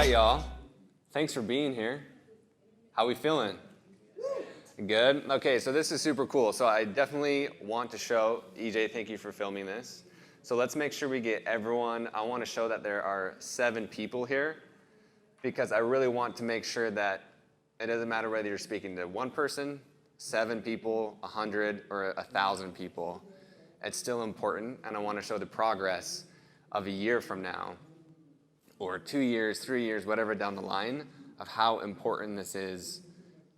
right, y'all. Thanks for being here. How we feeling? Good? Okay, so this is super cool. So I definitely want to show, EJ, thank you for filming this. So let's make sure we get everyone. I want to show that there are 7 people here because I really want to make sure that it doesn't matter whether you're speaking to 1 person, 7 people, 100, or 1,000 people. It's still important, and I want to show the progress of a year from now, or 2 years, 3 years, whatever down the line, of how important this is,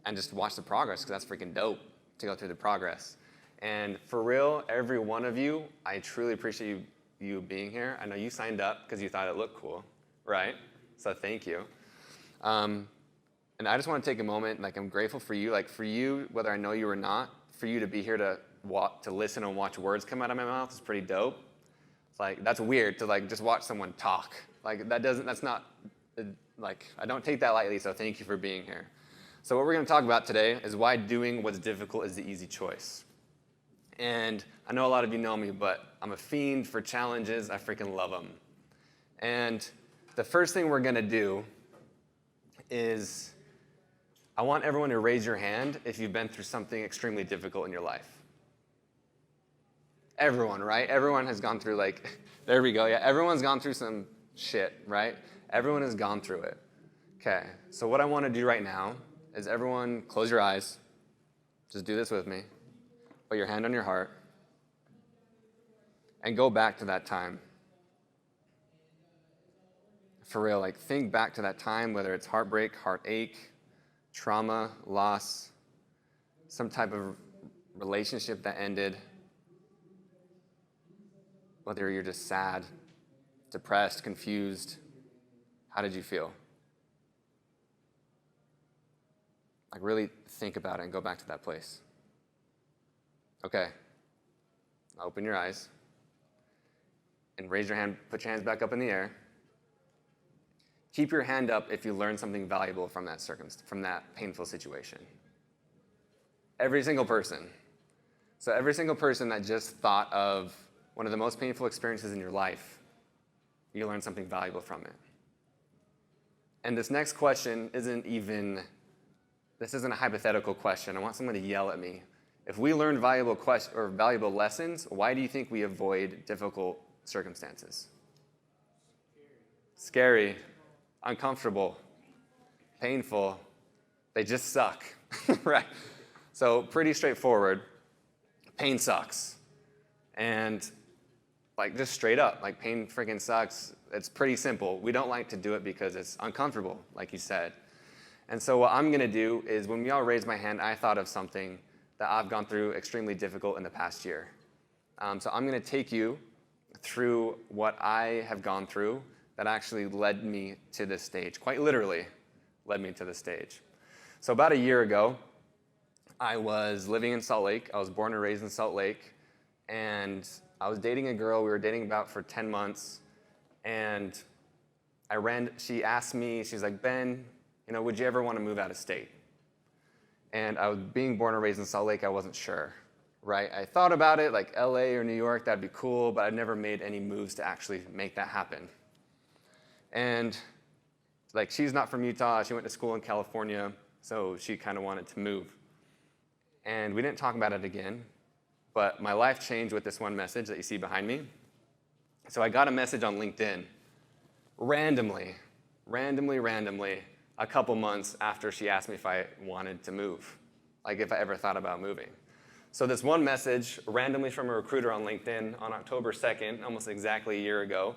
and just watch the progress, because that's freaking dope to go through the progress. And for real, every one of you, I truly appreciate you being here. I know you signed up because you thought it looked cool, right? So thank you. And I just want to take a moment, like I'm grateful for you, whether I know you or not, for you to be here to listen and watch words come out of my mouth is pretty dope. It's like, that's weird to like just watch someone talk. Like I don't take that lightly, so thank you for being here. So what we're going to talk about today is why doing what's difficult is the easy choice. And I know a lot of you know me, but I'm a fiend for challenges. I freaking love them. And the first thing we're going to do is I want everyone to raise your hand if you've been through something extremely difficult in your life. Everyone, right? Everyone has gone through there we go. Yeah, everyone's gone through some shit, right? Everyone has gone through it. Okay, so what I want to do right now is everyone close your eyes. Just do this with me. Put your hand on your heart. And go back to that time. For real, think back to that time, whether it's heartbreak, heartache, trauma, loss, some type of relationship that ended, whether you're just sad, depressed, confused. How did you feel? Really think about it and go back to that place. Okay. Now open your eyes and raise your hand, put your hands back up in the air. Keep your hand up if you learned something valuable from that painful situation. Every single person. So every single person that just thought of one of the most painful experiences in your life, you learned something valuable from it. And this next question isn't a hypothetical question. I want someone to yell at me. If we learn valuable lessons, why do you think we avoid difficult circumstances? Scary. Uncomfortable, painful, they just suck, right? So pretty straightforward. Pain sucks. And just straight up, pain freaking sucks. It's pretty simple. We don't like to do it because it's uncomfortable, like you said. And so what I'm gonna do is when we all raised my hand, I thought of something that I've gone through extremely difficult in the past year. So I'm gonna take you through what I have gone through that actually led me to this stage, quite literally led me to this stage. So about a year ago, I was living in Salt Lake. I was born and raised in Salt Lake, and I was dating a girl. We were dating about for 10 months, and she asked me, she's like, Ben, would you ever want to move out of state? And I was being born and raised in Salt Lake, I wasn't sure, right? I thought about it, like LA or New York, that'd be cool, but I'd never made any moves to actually make that happen. And she's not from Utah, she went to school in California, so she kind of wanted to move. And we didn't talk about it again, but my life changed with this one message that you see behind me. So I got a message on LinkedIn, randomly, a couple months after she asked me if I wanted to move, if I ever thought about moving. So this one message, randomly from a recruiter on LinkedIn on October 2nd, almost exactly a year ago,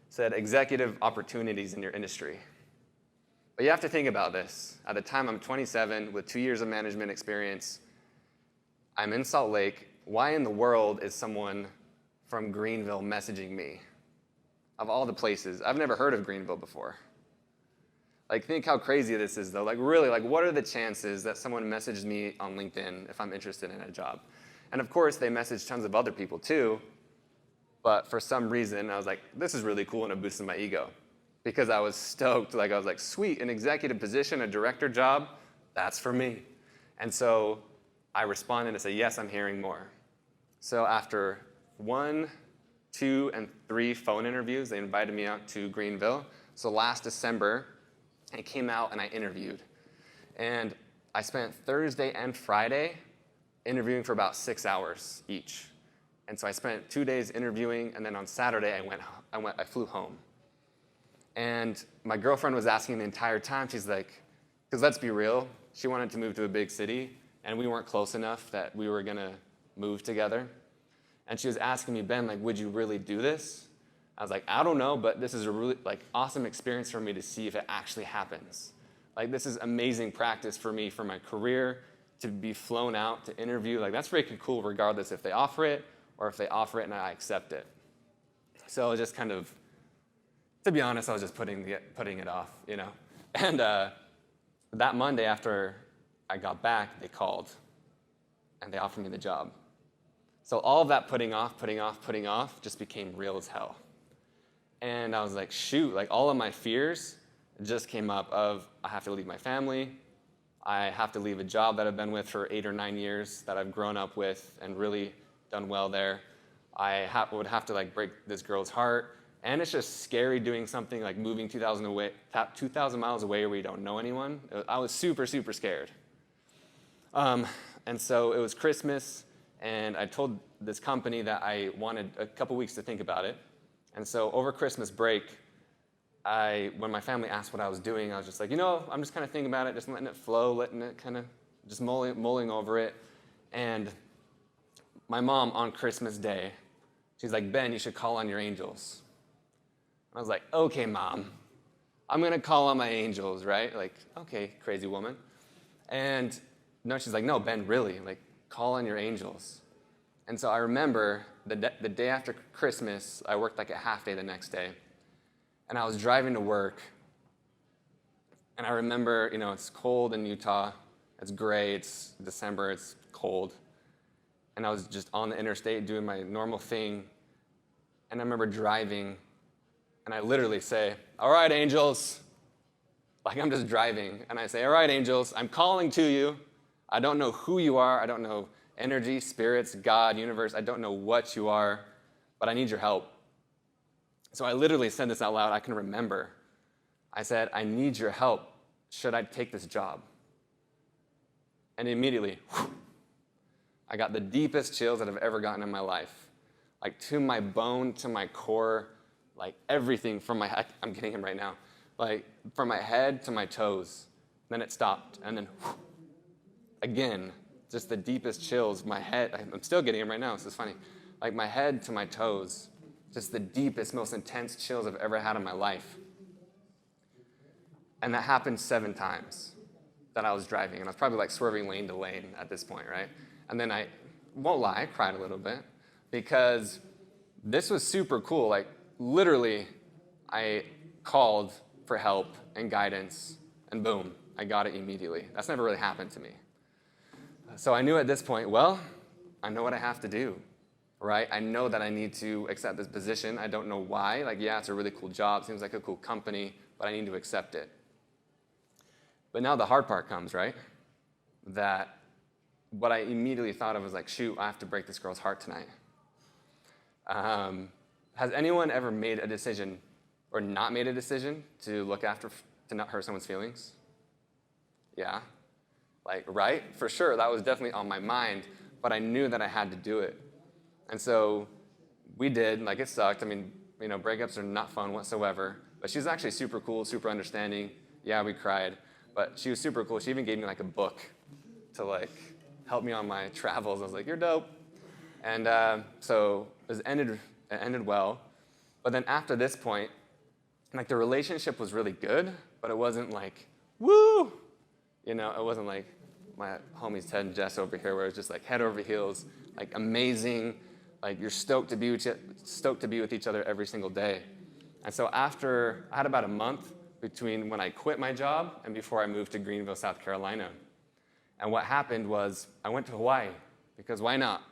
said executive opportunities in your industry. But you have to think about this. At the time, I'm 27 with 2 years of management experience. I'm in Salt Lake. Why in the world is someone from Greenville messaging me? Of all the places, I've never heard of Greenville before. Think how crazy this is though. Really, what are the chances that someone messaged me on LinkedIn if I'm interested in a job? And of course, they messaged tons of other people too. But for some reason, I was like, this is really cool, and it boosted my ego. Because I was stoked, I was like, sweet, an executive position, a director job, that's for me. And so I responded and said, yes, I'm hearing more. So after 1, 2, and 3 phone interviews, they invited me out to Greenville. So last December, I came out and I interviewed. And I spent Thursday and Friday interviewing for about 6 hours each. And so I spent 2 days interviewing, and then on Saturday I flew home. And my girlfriend was asking the entire time, she's like, because let's be real, she wanted to move to a big city, and we weren't close enough that we were gonna move together. And she was asking me, Ben, like, would you really do this? I was like, I don't know, but this is a really awesome experience for me to see if it actually happens. Like, this is amazing practice for me for my career, to be flown out to interview. Like, that's freaking cool regardless if they offer it or if they offer it and I accept it. So I was just kind of, to be honest, I was just putting it off, you know. And that Monday after I got back, they called and they offered me the job. So all of that putting off just became real as hell. And I was like, shoot, like all of my fears just came up of I have to leave my family, I have to leave a job that I've been with for 8 or 9 years that I've grown up with and really done well there. I would have to like break this girl's heart. And it's just scary doing something like moving 2,000 miles away where you don't know anyone. I was super, super scared. And so it was Christmas, and I told this company that I wanted a couple weeks to think about it. And so over Christmas break, when my family asked what I was doing, I was just like, you know, I'm just kind of thinking about it, just letting it flow, letting it kind of just mulling over it. And my mom on Christmas Day, she's like, Ben, you should call on your angels. I was like, okay, Mom, I'm going to call on my angels, right? Like, okay, crazy woman. And no, she's like, no, Ben, really, like, call on your angels. And so I remember the day after Christmas, I worked like a half day the next day. And I was driving to work. And I remember, you know, it's cold in Utah. It's gray. It's December. It's cold. And I was just on the interstate doing my normal thing. And I remember driving. And I literally say, all right, angels. Like I'm just driving. And I say, all right, angels, I'm calling to you. I don't know who you are. I don't know energy, spirits, God, universe. I don't know what you are, but I need your help. So I literally said this out loud. I can remember. I said, I need your help. Should I take this job? And immediately, I got the deepest chills that I've ever gotten in my life. Like to my bone, to my core, like everything from my head. I'm getting him right now. Like from my head to my toes. Then it stopped. And then again, just the deepest chills. My head, I'm still getting them right now. This is funny. Like my head to my toes. Just the deepest, most intense chills I've ever had in my life. And that happened 7 times that I was driving. And I was probably like swerving lane to lane at this point, right? And then I won't lie, I cried a little bit because this was super cool. Like literally, I called for help and guidance and boom, I got it immediately. That's never really happened to me. So I knew at this point, well, I know what I have to do, right? I know that I need to accept this position. I don't know why. Like, yeah, it's a really cool job. Seems like a cool company, but I need to accept it. But now the hard part comes, right? That what I immediately thought of was like, shoot, I have to break this girl's heart tonight. Has anyone ever made a decision or not made a decision to not hurt someone's feelings? Yeah. Like, right? For sure, that was definitely on my mind, but I knew that I had to do it. And so we did, like it sucked. I mean, you know, breakups are not fun whatsoever, but she was actually super cool, super understanding. Yeah, we cried, but she was super cool. She even gave me like a book to like help me on my travels. I was like, you're dope. And so it ended well. But then after this point, like the relationship was really good, but it wasn't like, woo! You know, it wasn't like my homies Ted and Jess over here where it was just like head over heels, like amazing, like you're stoked to be with each other every single day. And so after, I had about a month between when I quit my job and before I moved to Greenville, South Carolina. And what happened was I went to Hawaii because why not?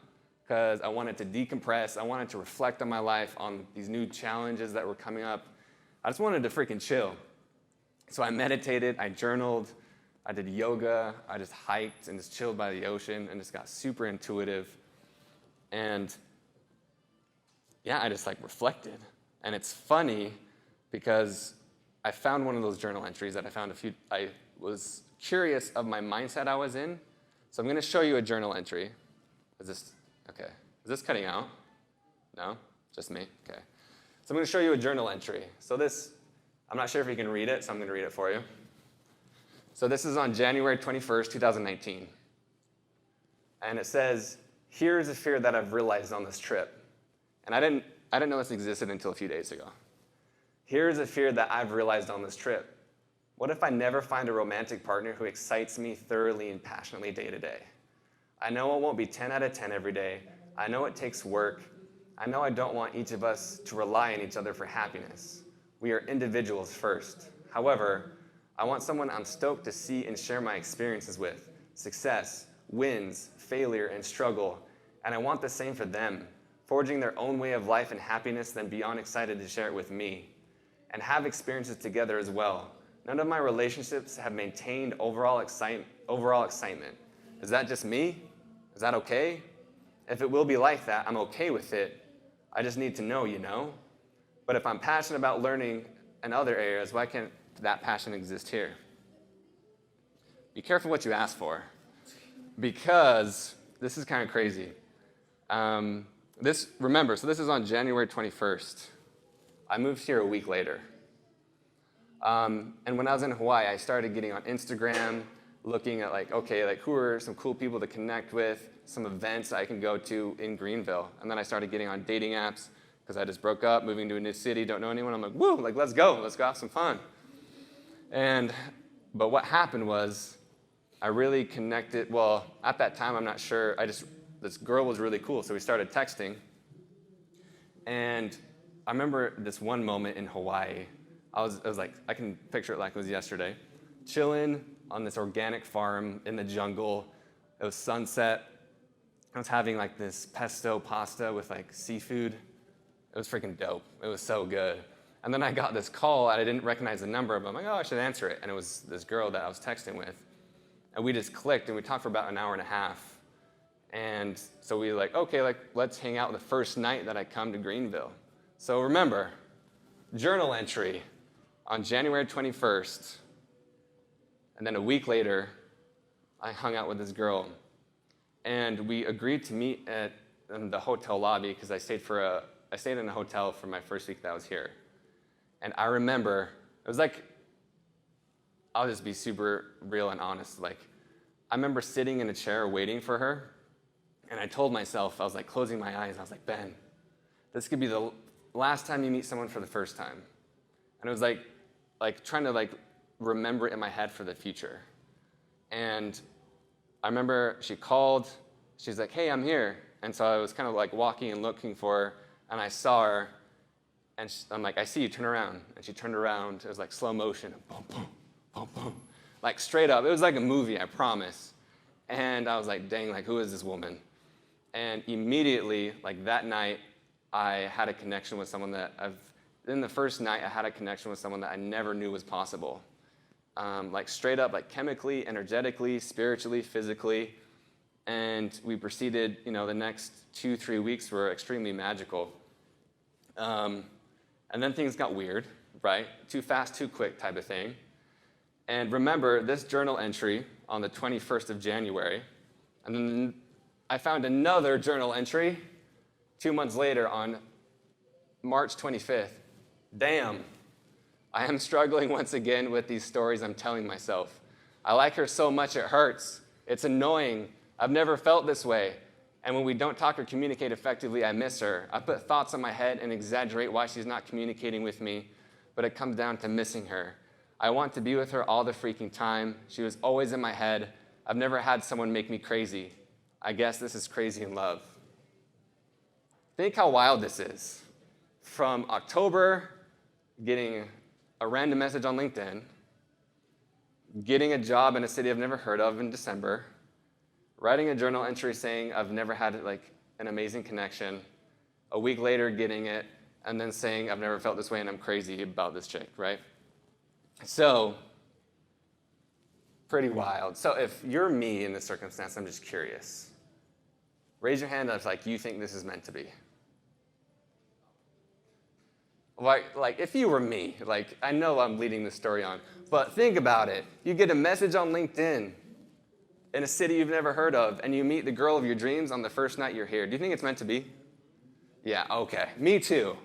Because I wanted to decompress. I wanted to reflect on my life, on these new challenges that were coming up. I just wanted to freaking chill. So I meditated, I journaled, I did yoga, I just hiked and just chilled by the ocean and just got super intuitive. And yeah, I just like reflected. And it's funny because I found one of those journal entries that I was curious of my mindset I was in. So I'm going to show you a journal entry. Okay. Is this cutting out? No? Just me? Okay. So I'm going to show you a journal entry. So I'm not sure if you can read it, so I'm going to read it for you. So this is on January 21st, 2019. And it says, "Here's a fear that I've realized on this trip." And I didn't know this existed until a few days ago. "Here's a fear that I've realized on this trip. What if I never find a romantic partner who excites me thoroughly and passionately day to day? I know it won't be 10 out of 10 every day. I know it takes work. I know I don't want each of us to rely on each other for happiness. We are individuals first. However, I want someone I'm stoked to see and share my experiences with, success, wins, failure, and struggle. And I want the same for them, forging their own way of life and happiness, then beyond excited to share it with me, and have experiences together as well. None of my relationships have maintained overall excitement. Is that just me? Is that okay? If it will be like that, I'm okay with it. I just need to know, you know? But if I'm passionate about learning in other areas, why can't that passion exist here?" Be careful what you ask for, because this is kind of crazy. Remember, so this is on January 21st. I moved here a week later. And when I was in Hawaii, I started getting on Instagram, looking at who are some cool people to connect with, some events I can go to in Greenville. And then I started getting on dating apps because I just broke up, moving to a new city, don't know anyone. I'm like, woo, let's go have some fun. But what happened was I really connected. Well, at that time, I'm not sure. This girl was really cool, so we started texting. And I remember this one moment in Hawaii. I was like, I can picture it like it was yesterday, chilling on this organic farm in the jungle. It was sunset. I was having like this pesto pasta with like seafood. It was freaking dope. It was so good. And then I got this call, and I didn't recognize the number, but I'm like, oh, I should answer it. And it was this girl that I was texting with. And we just clicked, and we talked for about an hour and a half. And so we were like, okay, let's hang out the first night that I come to Greenville. So remember, journal entry on January 21st. And then a week later, I hung out with this girl. And we agreed to meet in the hotel lobby because I stayed in a hotel for my first week that I was here. And I remember, it was like, I'll just be super real and honest. Like, I remember sitting in a chair waiting for her, and I told myself, I was like closing my eyes, I was like, Ben, this could be the last time you meet someone for the first time. And it was like trying to remember it in my head for the future. And I remember she called, she's like, hey, I'm here. And so I was kind of like walking and looking for her, and I saw her, and I'm like, I see you, turn around. And she turned around, it was like slow motion, boom, boom, boom, boom. Like straight up, it was like a movie, I promise. And I was like, dang, who is this woman? And immediately, that night, I had a connection with someone in the first night, I had a connection with someone that I never knew was possible. Straight up, chemically, energetically, spiritually, physically. And we proceeded, the next 2-3 weeks were extremely magical. And then things got weird, right? Too fast, too quick type of thing. And remember this journal entry on the 21st of January. And then I found another journal entry 2 months later on March 25th. Damn, I am struggling once again with these stories I'm telling myself. I like her so much it hurts. It's annoying. I've never felt this way. And when we don't talk or communicate effectively, I miss her. I put thoughts in my head and exaggerate why she's not communicating with me, but it comes down to missing her. I want to be with her all the freaking time. She was always in my head. I've never had someone make me crazy. I guess this is crazy in love. Think how wild this is. From October, getting a random message on LinkedIn, getting a job in a city I've never heard of in December, writing a journal entry saying I've never had an amazing connection, a week later getting it, and then saying I've never felt this way and I'm crazy about this chick, right? So, pretty wild. So if you're me in this circumstance, I'm just curious. Raise your hand if you think this is meant to be. Like if you were me, like I know I'm leading this story on, but think about it. You get a message on LinkedIn in a city you've never heard of, and you meet the girl of your dreams on the first night you're here. Do you think it's meant to be? Yeah, okay. Me too.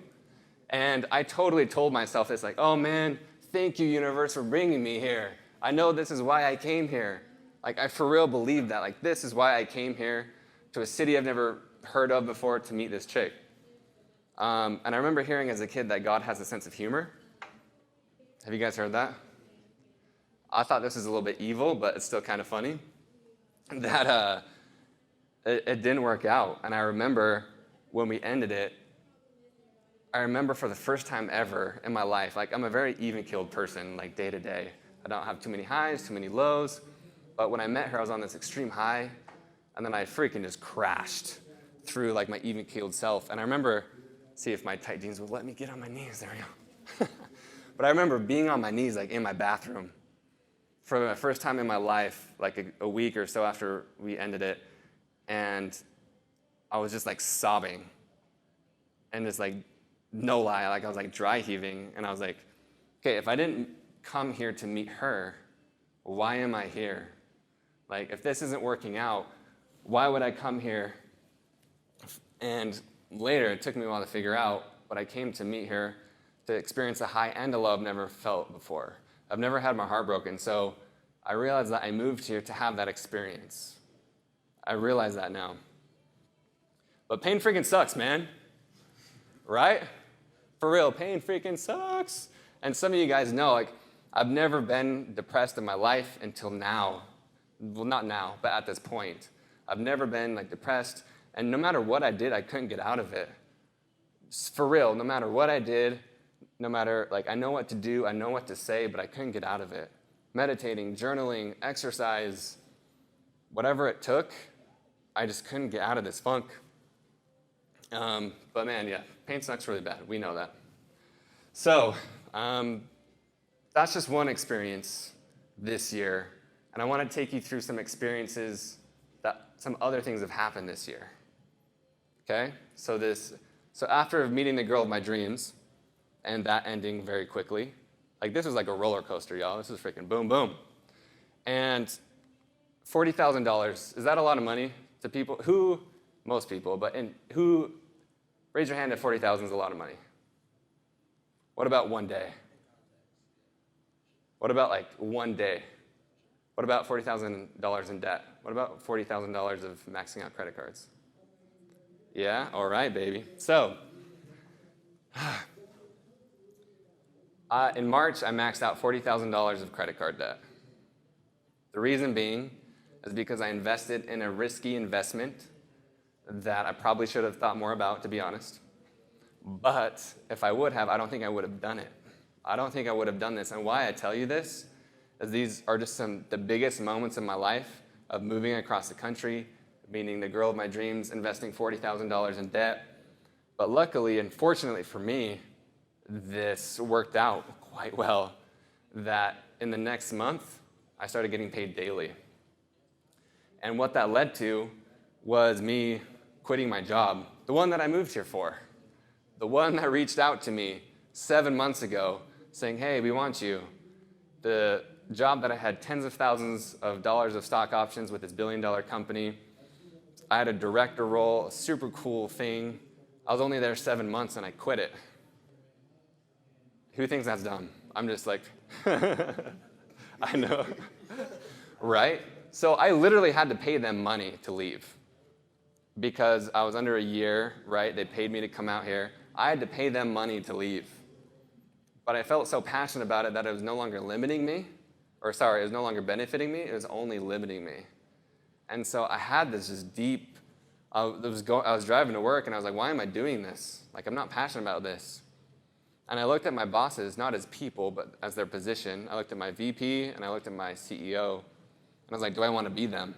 And I totally told myself this, like, oh man, thank you, universe, for bringing me here. I know this is why I came here. Like, I for real believe that. Like, this is why I came here to a city I've never heard of before to meet this chick. And I remember hearing as a kid that God has a sense of humor. Have you guys heard that? I thought this was a little bit evil, but it's still kind of funny. That it didn't work out. And I remember when we ended it, I remember for the first time ever in my life, like I'm a very even-keeled person, like day to day. I don't have too many highs, too many lows. But when I met her, I was on this extreme high, and then I freaking just crashed through like my even-keeled self. And I remember, see if my tight jeans would let me get on my knees. There we go. But I remember being on my knees, like in my bathroom, for the first time in my life, like a week or so after we ended it, and I was just like sobbing, and just like, no lie, like I was like dry heaving, and I was like, okay, if I didn't come here to meet her, why am I here? Like, if this isn't working out, why would I come here? And later, it took me a while to figure out, but I came to meet her to experience a high and a low I've never felt before. I've never had my heart broken, so I realized that I moved here to have that experience. I realize that now. But pain freaking sucks, man. Right? For real, pain freaking sucks. And some of you guys know, like, I've never been depressed in my life until now. Well, not now, but at this point. I've never been, like, depressed, and no matter what I did, I couldn't get out of it. For real, no matter what I did, no matter, like, I know what to do, I know what to say, but I couldn't get out of it. Meditating, journaling, exercise, whatever it took, I just couldn't get out of this funk. But man, yeah, pain sucks really bad. We know that. So that's just one experience this year. And I want to take you through some experiences that some other things have happened this year. Okay? So after meeting the girl of my dreams, and that ending very quickly, like this was like a roller coaster, y'all. This was freaking boom, boom. And $40,000, is that a lot of money to people? Most people, but raise your hand if 40,000 is a lot of money. What about one day? What about like one day? What about $40,000 in debt? What about $40,000 of maxing out credit cards? Yeah, all right, baby. So, in March, I maxed out $40,000 of credit card debt. The reason being is because I invested in a risky investment that I probably should have thought more about, to be honest. But if I would have, I don't think I would have done it. I don't think I would have done this. And why I tell you this is these are just the biggest moments in my life of moving across the country, meeting the girl of my dreams, investing $40,000 in debt. But luckily and fortunately for me, this worked out quite well, that in the next month, I started getting paid daily. And what that led to was me quitting my job, the one that I moved here for, the one that reached out to me 7 months ago saying, hey, we want you. The job that I had tens of thousands of dollars of stock options with this billion-dollar company. I had a director role, a super cool thing. I was only there 7 months and I quit it. Who thinks that's dumb? I'm just like, I know, right? So I literally had to pay them money to leave because I was under a year, right? They paid me to come out here. I had to pay them money to leave. But I felt so passionate about it that it was no longer limiting me, it was no longer benefiting me, it was only limiting me. And so I had this just deep, I was driving to work and I was like, why am I doing this? Like, I'm not passionate about this. And I looked at my bosses, not as people, but as their position. I looked at my VP and I looked at my CEO. And I was like, do I want to be them?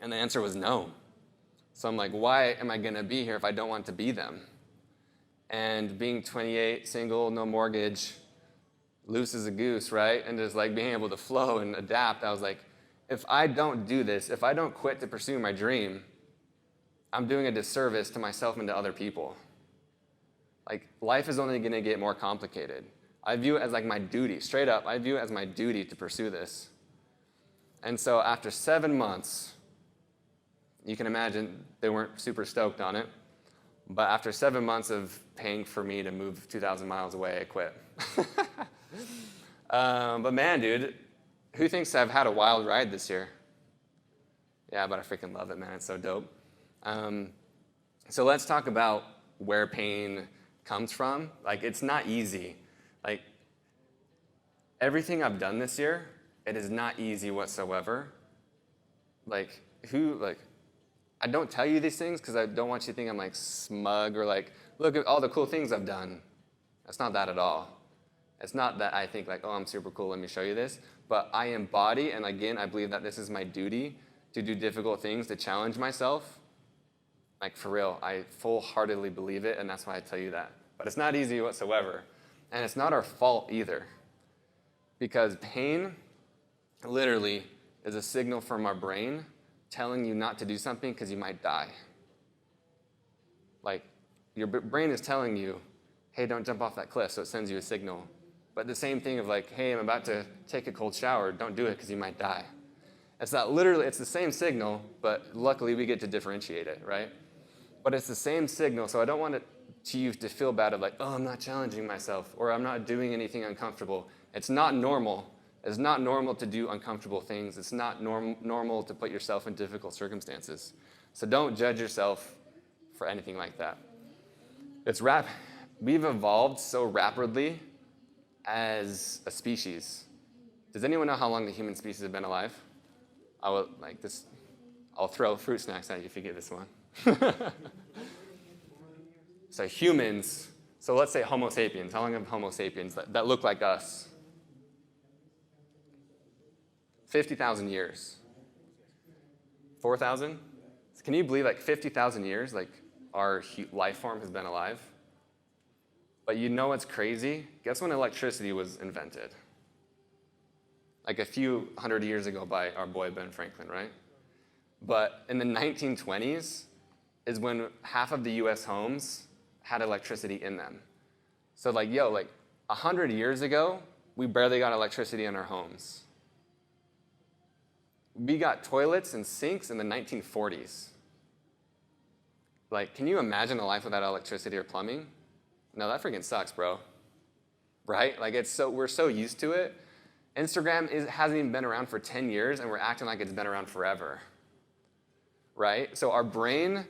And the answer was no. So I'm like, why am I going to be here if I don't want to be them? And being 28, single, no mortgage, loose as a goose, right? And just like being able to flow and adapt, I was like, if I don't do this, if I don't quit to pursue my dream, I'm doing a disservice to myself and to other people. Like, life is only going to get more complicated. I view it as like my duty, straight up, I view it as my duty to pursue this. And so after 7 months, you can imagine they weren't super stoked on it. But after 7 months of paying for me to move 2,000 miles away, I quit. But man, dude, who thinks I've had a wild ride this year? Yeah, but I freaking love it, man. It's so dope. So let's talk about where pain comes from. Like, it's not easy. Like, everything I've done this year, it is not easy whatsoever. Like, I don't tell you these things because I don't want you to think I'm like smug or like, look at all the cool things I've done. That's not that at all. It's not that I think like, oh, I'm super cool, let me show you this. But I embody, and again, I believe that this is my duty to do difficult things, to challenge myself. Like, for real, I full-heartedly believe it, and that's why I tell you that. But it's not easy whatsoever. And it's not our fault either. Because pain, literally, is a signal from our brain telling you not to do something because you might die. Like, your brain is telling you, hey, don't jump off that cliff, so it sends you a signal. But the same thing of like, hey, I'm about to take a cold shower, don't do it because you might die. It's not literally, it's the same signal, but luckily we get to differentiate it, right? But it's the same signal, so I don't want you to feel bad of like, oh, I'm not challenging myself, or I'm not doing anything uncomfortable. It's not normal. It's not normal to do uncomfortable things. It's not normal to put yourself in difficult circumstances. So don't judge yourself for anything like that. We've evolved so rapidly as a species. Does anyone know how long the human species have been alive? I'll throw fruit snacks at you if you get this one. So humans, so let's say Homo sapiens. How long have Homo sapiens that look like us? 50,000 years. 4,000? Can you believe like 50,000 years, like our life form has been alive? But you know what's crazy? Guess when electricity was invented? Like a few hundred years ago by our boy Ben Franklin, right? But in the 1920s is when half of the US homes had electricity in them. So like 100 years ago, we barely got electricity in our homes. We got toilets and sinks in the 1940s. Like, can you imagine a life without electricity or plumbing? No, that freaking sucks, bro. Right? Like, we're so used to it. Instagram hasn't even been around for 10 years, and we're acting like it's been around forever. Right? So our brain,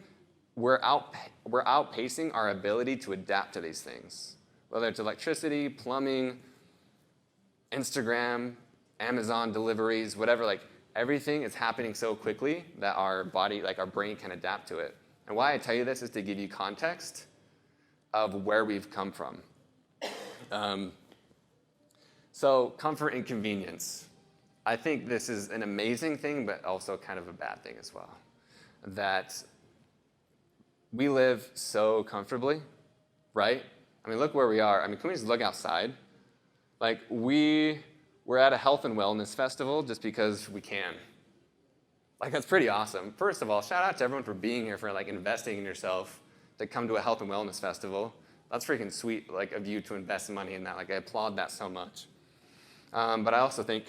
we're outpacing our ability to adapt to these things. Whether it's electricity, plumbing, Instagram, Amazon deliveries, whatever, like, everything is happening so quickly that our body, like our brain can adapt to it. And why I tell you this is to give you context of where we've come from. So comfort and convenience. I think this is an amazing thing, but also kind of a bad thing as well. That we live so comfortably, right? I mean, look where we are. I mean, can we just look outside? Like, we're at a health and wellness festival just because we can. Like, that's pretty awesome. First of all, shout out to everyone for being here, for like investing in yourself to come to a health and wellness festival. That's freaking sweet, like, of you to invest money in that. Like, I applaud that so much. But I also think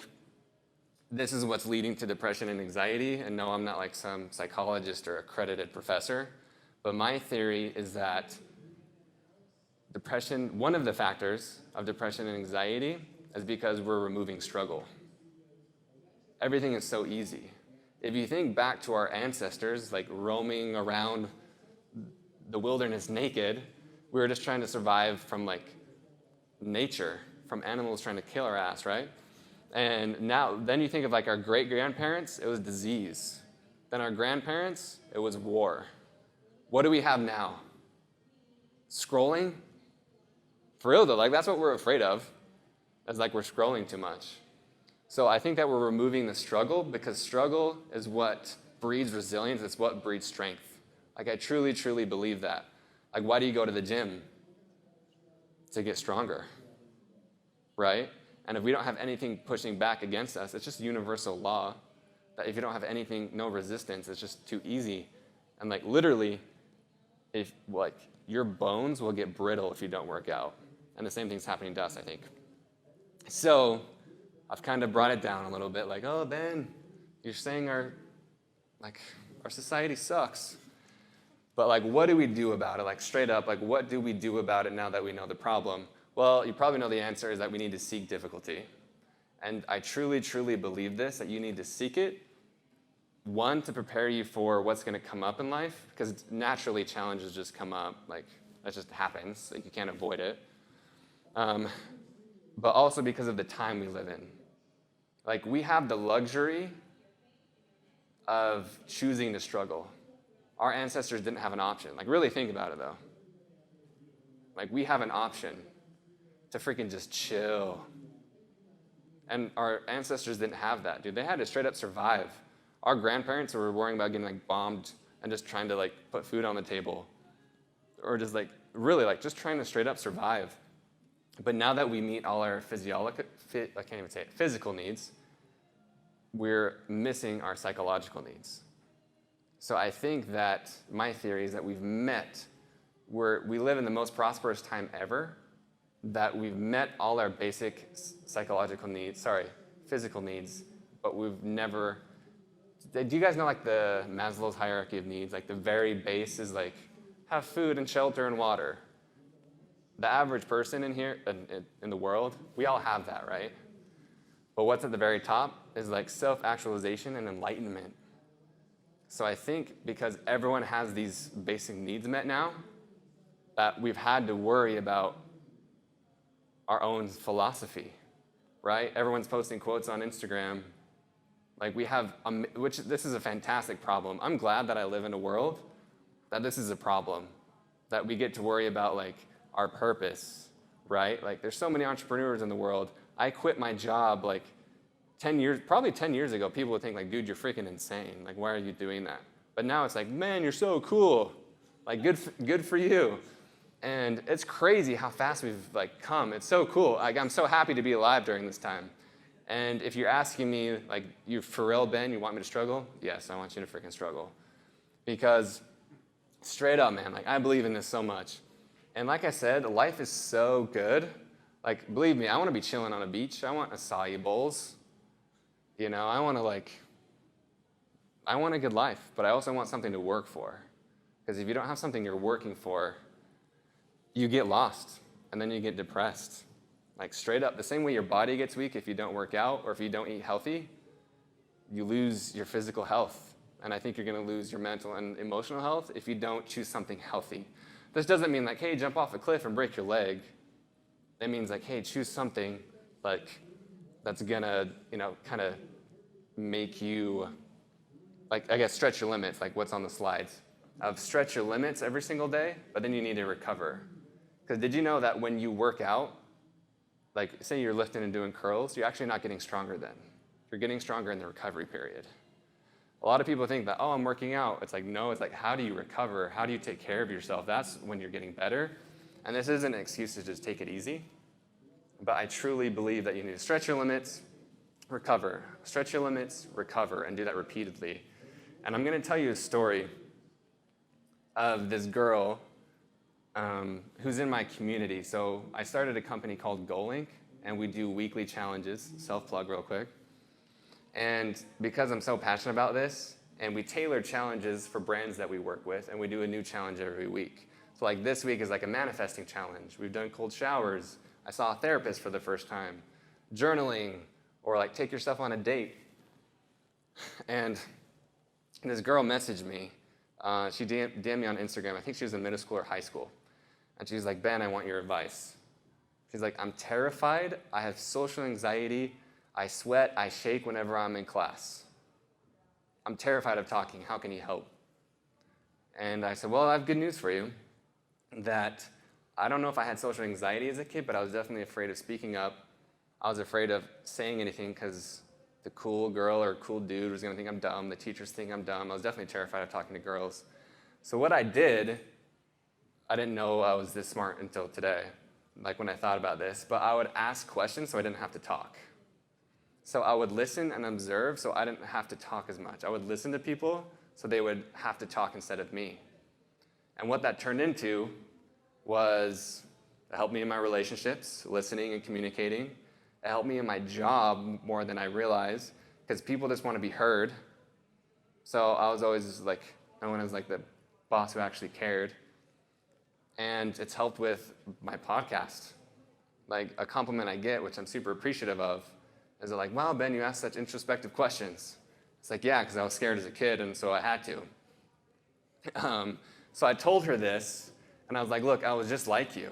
this is what's leading to depression and anxiety. And no, I'm not like some psychologist or accredited professor. But my theory is that depression, one of the factors of depression and anxiety is because we're removing struggle. Everything is so easy. If you think back to our ancestors, like roaming around the wilderness naked, we were just trying to survive from like nature, from animals trying to kill our ass, right? And then you think of like our great-grandparents, it was disease. Then our grandparents, it was war. What do we have now? Scrolling? For real though, like that's what we're afraid of. It's like we're scrolling too much. So I think that we're removing the struggle because struggle is what breeds resilience. It's what breeds strength. Like I truly, truly believe that. Like why do you go to the gym? To get stronger, right? And if we don't have anything pushing back against us, it's just universal law that if you don't have anything, no resistance, it's just too easy. And like literally, if like your bones will get brittle if you don't work out. And the same thing's happening to us, I think. So I've kind of brought it down a little bit, like, oh, Ben, you're saying our society sucks. But like, what do we do about it? Like, straight up, like, what do we do about it now that we know the problem? Well, you probably know the answer is that we need to seek difficulty. And I truly, truly believe this, that you need to seek it. One, to prepare you for what's going to come up in life, because naturally challenges just come up. Like, that just happens. Like, you can't avoid it. But also because of the time we live in. Like, we have the luxury of choosing to struggle. Our ancestors didn't have an option. Like, really think about it, though. Like, we have an option to freaking just chill. And our ancestors didn't have that, dude. They had to straight up survive. Our grandparents were worrying about getting, like, bombed and just trying to, like, put food on the table. Or just, like, really, like, just trying to straight up survive. But now that we meet all our physical needs, we're missing our psychological needs. So I think that my theory is that we live in the most prosperous time ever, that we've met all our basic physical needs, but we've never, do you guys know like the Maslow's hierarchy of needs? Like the very base is like, have food and shelter and water. The average person in here, in the world, we all have that, right? But what's at the very top is like self-actualization and enlightenment. So I think because everyone has these basic needs met now, that we've had to worry about our own philosophy, right? Everyone's posting quotes on Instagram. Like we have, this is a fantastic problem. I'm glad that I live in a world that this is a problem, that we get to worry about like our purpose, right? Like there's so many entrepreneurs in the world. I quit my job like 10 years ago, people would think like, dude, you're freaking insane. Like, why are you doing that? But now it's like, man, you're so cool. Like, good for you. And it's crazy how fast we've like come. It's so cool. Like, I'm so happy to be alive during this time. And if you're asking me, like, you for real, Ben, you want me to struggle? Yes, I want you to freaking struggle. Because straight up, man, like, I believe in this so much. And like I said, life is so good. Like, believe me, I want to be chilling on a beach. I want acai bowls. You know, I want a good life, but I also want something to work for. Because if you don't have something you're working for, you get lost, and then you get depressed. Like straight up, the same way your body gets weak if you don't work out or if you don't eat healthy, you lose your physical health. And I think you're going to lose your mental and emotional health if you don't choose something healthy. This doesn't mean like, hey, jump off a cliff and break your leg. It means like, hey, choose something like that's gonna, kind of make you, like, I guess, stretch your limits, like what's on the slides. Stretch your limits every single day, but then you need to recover. Because did you know that when you work out, like, say you're lifting and doing curls, you're actually not getting stronger then. You're getting stronger in the recovery period. A lot of people think that, oh, I'm working out. It's like, no, it's like, how do you recover? How do you take care of yourself? That's when you're getting better. And this isn't an excuse to just take it easy. But I truly believe that you need to stretch your limits, recover. Stretch your limits, recover, and do that repeatedly. And I'm going to tell you a story of this girl who's in my community. So I started a company called GoalLink, and we do weekly challenges. Self-plug real quick. And because I'm so passionate about this, and we tailor challenges for brands that we work with, and we do a new challenge every week. So like this week is like a manifesting challenge. We've done cold showers. I saw a therapist for the first time. Journaling, or like take yourself on a date. And this girl messaged me. She DM'd me on Instagram. I think she was in middle school or high school. And she's like, Ben, I want your advice. She's like, I'm terrified. I have social anxiety. I sweat. I shake whenever I'm in class. I'm terrified of talking. How can you help? And I said, well, I have good news for you. That I don't know if I had social anxiety as a kid, but I was definitely afraid of speaking up. I was afraid of saying anything because the cool girl or cool dude was going to think I'm dumb. The teachers think I'm dumb. I was definitely terrified of talking to girls. So what I did, I didn't know I was this smart until today, like when I thought about this, but I would ask questions so I didn't have to talk. So I would listen and observe so I didn't have to talk as much. I would listen to people so they would have to talk instead of me. And what that turned into was it helped me in my relationships, listening and communicating. It helped me in my job more than I realized, because people just want to be heard. So I was always like, known as like the boss who actually cared. And it's helped with my podcast. Like a compliment I get, which I'm super appreciative of, is they're like, wow, Ben, you asked such introspective questions. It's like, yeah, because I was scared as a kid, and so I had to. So I told her this, and I was like, look, I was just like you.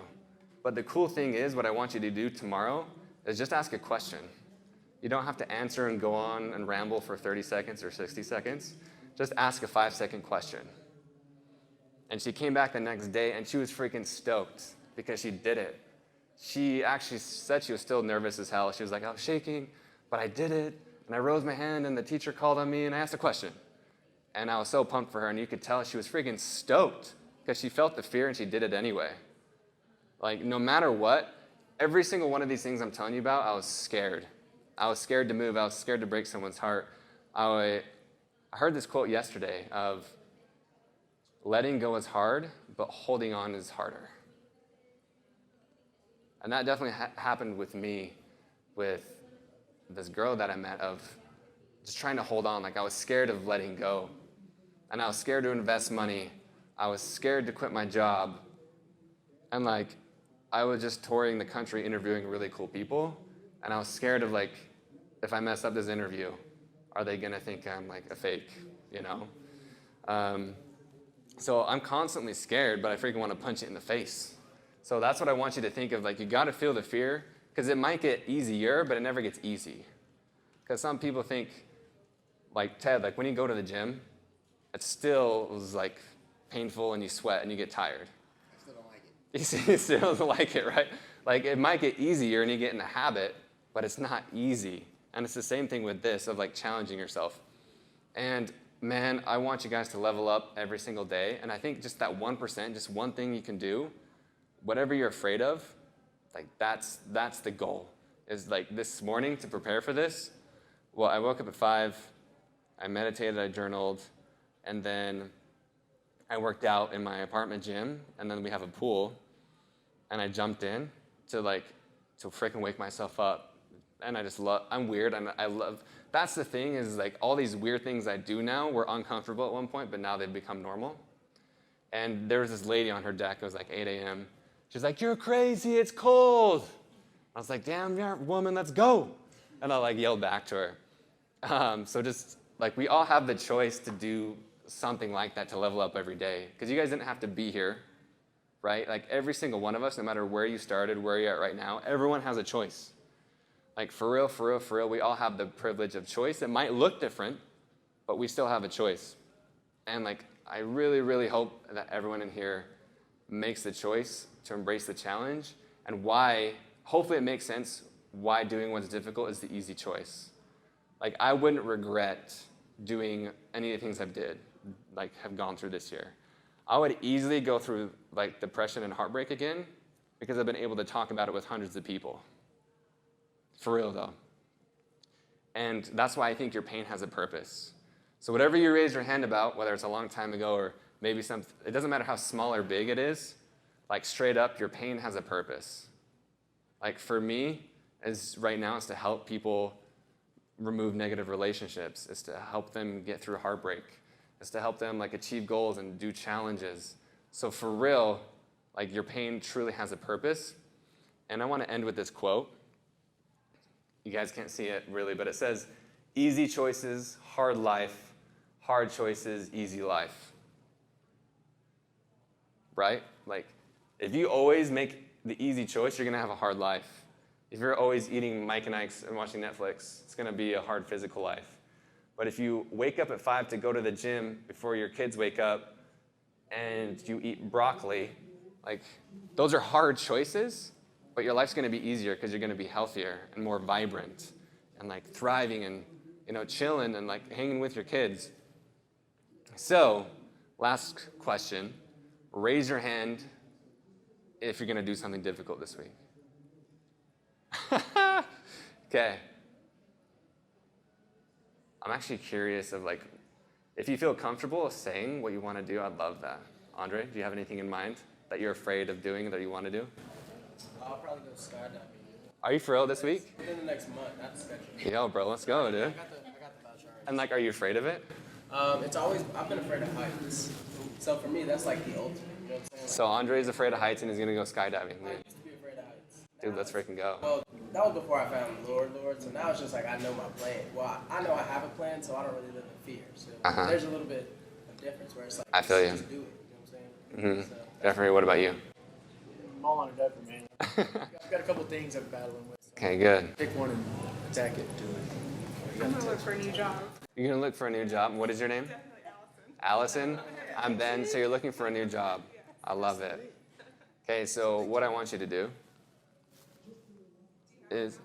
But the cool thing is, what I want you to do tomorrow is just ask a question. You don't have to answer and go on and ramble for 30 seconds or 60 seconds. Just ask a 5-second question. And she came back the next day, and she was freaking stoked because she did it. She actually said she was still nervous as hell. She was like, I was shaking, but I did it. And I rose my hand, and the teacher called on me, and I asked a question. And I was so pumped for her, and you could tell she was freaking stoked because she felt the fear, and she did it anyway. Like, no matter what, every single one of these things I'm telling you about, I was scared. I was scared to move. I was scared to break someone's heart. I heard this quote yesterday of, letting go is hard, but holding on is harder. And that definitely happened with me, with this girl that I met, of just trying to hold on. Like, I was scared of letting go. And I was scared to invest money. I was scared to quit my job. And like, I was just touring the country interviewing really cool people. And I was scared of like, if I mess up this interview, are they gonna think I'm like a fake, you know? So I'm constantly scared, but I freaking want to punch it in the face. So that's what I want you to think of. Like, you got to feel the fear, because it might get easier, but it never gets easy. Because some people think, like Ted, like when you go to the gym, it still was like painful and you sweat and you get tired. I still don't like it. You still doesn't like it, right? Like, it might get easier and you get in a habit, but it's not easy. And it's the same thing with this, of like challenging yourself. And man, I want you guys to level up every single day. And I think just that 1%, just one thing you can do, whatever you're afraid of, like that's the goal. Is like this morning to prepare for this. Well, I woke up at 5, I meditated, I journaled, and then I worked out in my apartment gym, and then we have a pool, and I jumped in to freaking wake myself up. And I just love, I'm weird, and I love, that's the thing, is like all these weird things I do now were uncomfortable at one point, but now they've become normal. And there was this lady on her deck, it was like 8 a.m. She's like, you're crazy, it's cold. I was like, damn, woman, let's go. And I like yelled back to her. So just like, we all have the choice to do something like that to level up every day. Because you guys didn't have to be here, right? Like every single one of us, no matter where you started, where you're at right now, everyone has a choice. Like for real, we all have the privilege of choice. It might look different, but we still have a choice. And like, I really, really hope that everyone in here makes the choice to embrace the challenge, and why, hopefully it makes sense why doing what's difficult is the easy choice. Like, I wouldn't regret doing any of the things have gone through this year. I would easily go through like depression and heartbreak again, because I've been able to talk about it with hundreds of people. For real though. And that's why I think your pain has a purpose. So whatever you raise your hand about, whether it's a long time ago or maybe it doesn't matter how small or big it is, like straight up, your pain has a purpose. Like for me, right now, is to help people remove negative relationships. It's to help them get through heartbreak. It's to help them like achieve goals and do challenges. So for real, like your pain truly has a purpose. And I want to end with this quote. You guys can't see it really, but it says, easy choices, hard life, hard choices, easy life. Right? Like, if you always make the easy choice, you're going to have a hard life. If you're always eating Mike and Ike's and watching Netflix, it's going to be a hard physical life. But if you wake up at 5 to go to the gym before your kids wake up and you eat broccoli, like, those are hard choices, but your life's going to be easier because you're going to be healthier and more vibrant and like thriving and, you know, chilling and like hanging with your kids. So, last question. Raise your hand if you're going to do something difficult this week. Okay. I'm actually curious of like, if you feel comfortable saying what you want to do, I'd love that. Andre, do you have anything in mind that you're afraid of doing that you want to do? I'll probably go skydiving. Are you for real this week? Within the next month, not scheduled. Yo, bro, let's go, dude. I got the voucher already. And like, are you afraid of it? I've been afraid of heights. So for me, that's like the ultimate. You know what I'm saying? So Andre's afraid of heights and he's gonna go skydiving. I Dude, used to be afraid of heights. dude, let's freaking go. Well, that was before I found Lord. So now it's just like I know my plan. Well, I know I have a plan, so I don't really live in fear. So there's a little bit of difference where it's like, I feel you. just do it. You know what I'm saying? So, Jeffrey, what about you? I'm all on a Denver, man. I've got a couple things I'm battling with. So Okay, good. pick one and attack it. Do it. I'm gonna look for a new job. You're gonna look for a new job. What is your name? Definitely Allison. Allison? I'm Ben, so you're looking for a new job. I love it. Okay, so what I want you to do is,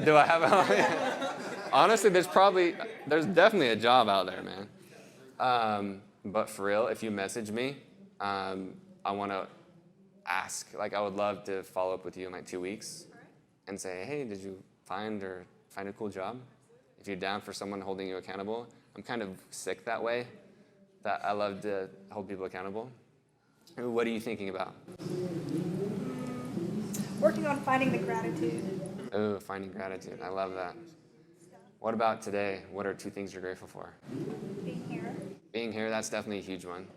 do I have a, honestly, there's definitely a job out there, man. But for real, if you message me, I want to ask, like I would love to follow up with you in like 2 weeks and say, hey, did you find a cool job? If you're down for someone holding you accountable, I'm kind of sick that way, that I love to hold people accountable. What are you thinking about? Working on finding the gratitude. Oh, finding gratitude. I love that. What about today? What are 2 things you're grateful for? Being here. Being here, that's definitely a huge one.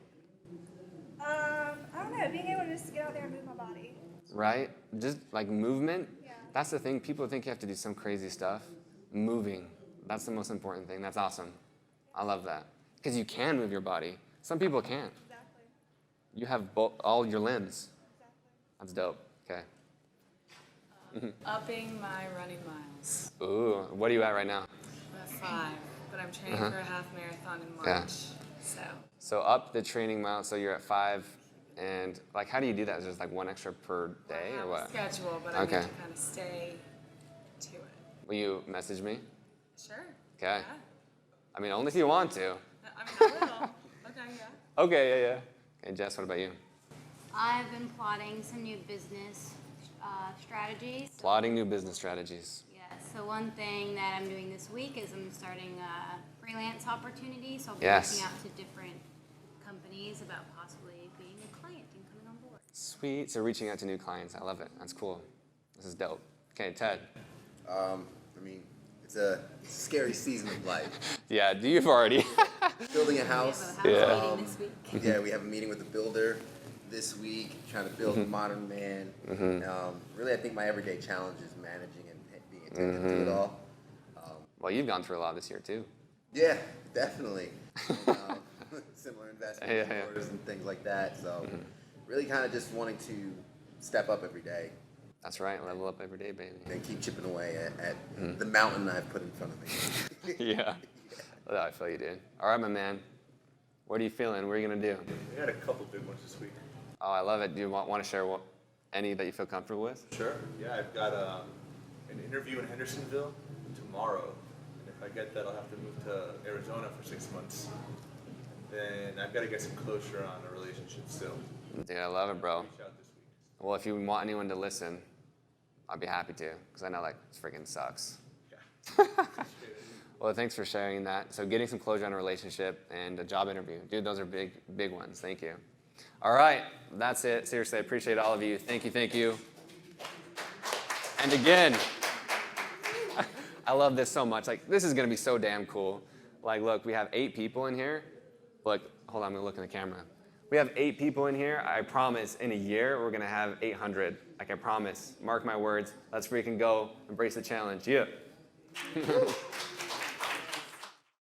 I don't know, being able to just get out there and move my body. Right? Just like movement. Yeah. That's the thing. People think you have to do some crazy stuff. Moving. That's the most important thing. That's awesome. I love that. Because you can move your body. Some people can't. Exactly. You have all your limbs. Exactly. That's dope. Okay. Upping my running miles. Ooh, what are you at right now? I'm at 5, but I'm training for a half marathon in March. Yeah. So up the training mile, so you're at 5, and like, how do you do that? Is there just like 1 extra per day, or what? Schedule, but I need to kind of stay to it. Will you message me? Sure. Okay. Yeah. I mean, only if you want to. I mean, I will. Okay, yeah. Okay, yeah. Okay, Jess, what about you? I've been plotting some new business strategies. Plotting new business strategies. Yeah, so one thing that I'm doing this week is I'm starting a freelance opportunity. So I'll be Yes. reaching out to different companies about possibly being a client and coming on board. Sweet. So reaching out to new clients. I love it. That's cool. This is dope. Okay, Ted. I mean, it's a scary season of life. Yeah, you've already. Building a We house. have a Yeah. house meeting this week. Yeah, we have a meeting with the builder this week, trying to build a modern man. Really, I think my everyday challenge is managing and being attentive to it all. Well, you've gone through a lot this year, too. Yeah, definitely. Similar investments Yeah. orders and things like that. So really kind of just wanting to step up every day That's right. Level up every day, baby. and keep chipping away at the mountain I've put in front of me. Yeah. Oh, I feel you, dude. All right, my man. What are you feeling? What are you going to do? We had a couple big ones this week. Oh, I love it. Do you want to share any that you feel comfortable with? Sure. Yeah, I've got an interview in Hendersonville tomorrow. And if I get that, I'll have to move to Arizona for 6 months. Then I've got to get some closure on a relationship still. Dude, I love it, bro. Reach out this week. Well, if you want anyone to listen, I'd be happy to, because I know, like, this freaking sucks. Yeah. Well, thanks for sharing that. So getting some closure on a relationship and a job interview. Dude, those are big, big ones. Thank you. All right, that's it. Seriously, I appreciate all of you. Thank you, thank you. And again, I love this so much. Like, this is going to be so damn cool. Like, look, we have 8 people in here. Look, hold on, I'm going to look in the camera. We have 8 people in here. I promise in a year, we're going to have 800. Like, I promise. Mark my words. Let's freaking go. Embrace the challenge. Yeah.